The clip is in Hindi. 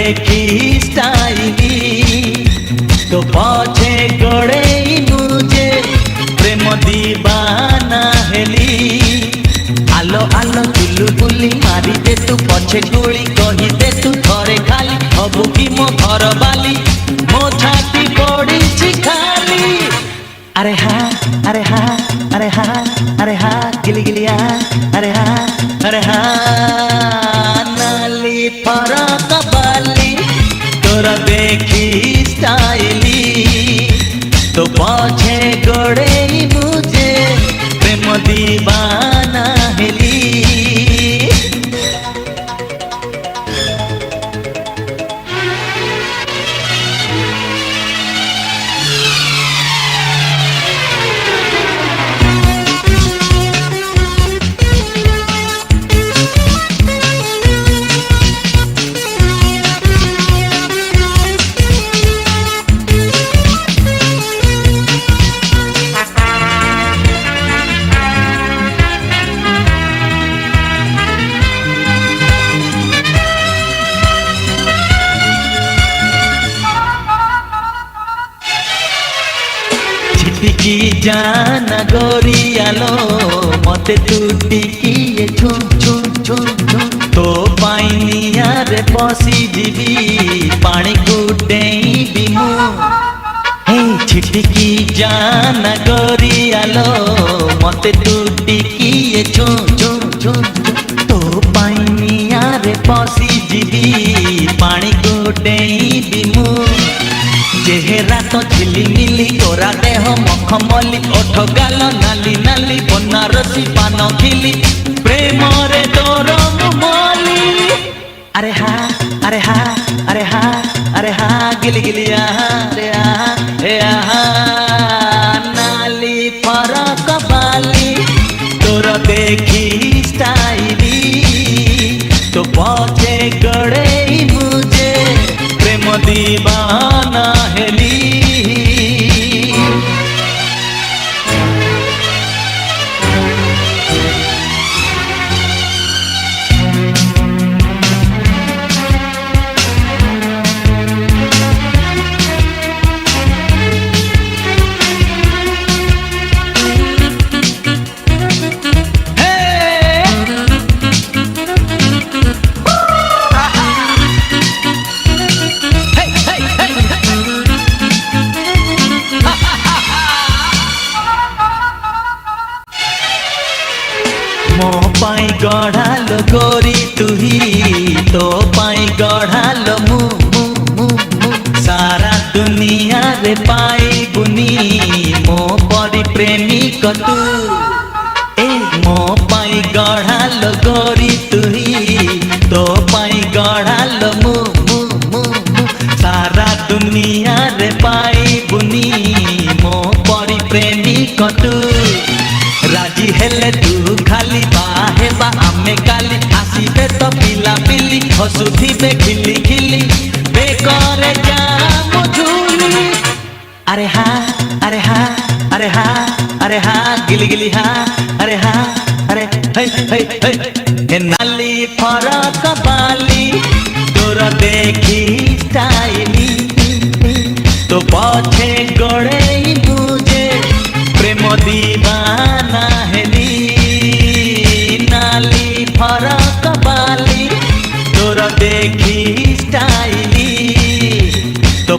देखी स्टाइली तो पछे गड़े मुझे प्रेम दीवाना हेली। आलो आलो चुलबुली मारी दे तू पछे गुली कही दे तू थरे खाली हबु की मो घर बाली मो छाती पड़ी खाली। अरे हाँ अरे हाँ अरे हाँ अरे हाँ गिली गिलिया अरे हाँ नाली फरक बाली तोरा देखी स्टाइली तो पछे गड़े मुझे प्रेम दीवाना हेली। टिकी जाना गोरियालो मते तू टिकी छुम छुम छुम छुम तो पाइनिया रे पसी जीवी पानी को डेईबी मु। हे छिटिकी जाना गोरियालो मते तू टिकी छुम छुम छुम तो पाइनिया रे पसी जीवी पानी को डेईबी मु। चेहरा तो झिलिमिली तोरा देह मखमली ओठ गाल नाली नाली बनारसी पान खिली प्रेम रे तोर मली। अरे हाँ अरे हाँ अरे हाँ अरे हाँ गिली गिलिया रे नाली फरक बाली तोर देखी स्टाइली तो पछे गड़े मुझे प्रेम दीवाना हेली। मो पाई गढ़ालो गोरी तुही तो पाई गढ़ालो मु मु मु मु सारा दुनिया रे पाई बुनी मो परी प्रेमी कतु। ए मो पाई गढ़ालो गोरी तुही तो पाई गढ़ालो मु मु मु मु सारा दुनिया रे पाई बुनी मो परी प्रेमी कतु। राजी हेले तू खाली बाहे बा आमे काली आसीबे तो पिला पिली हसुथिबे खिली खिली बेकरे जा मुझुली। अरे हाँ अरे हाँ अरे हाँ अरे हाँ गिली गिली हाँ अरे हे नाली फरक बाली तोर देखी स्टाइली तो पछे गड़े मुझे प्रेम दीवाना हेली। नाली फरक बाली तोर देखी स्टाइली तो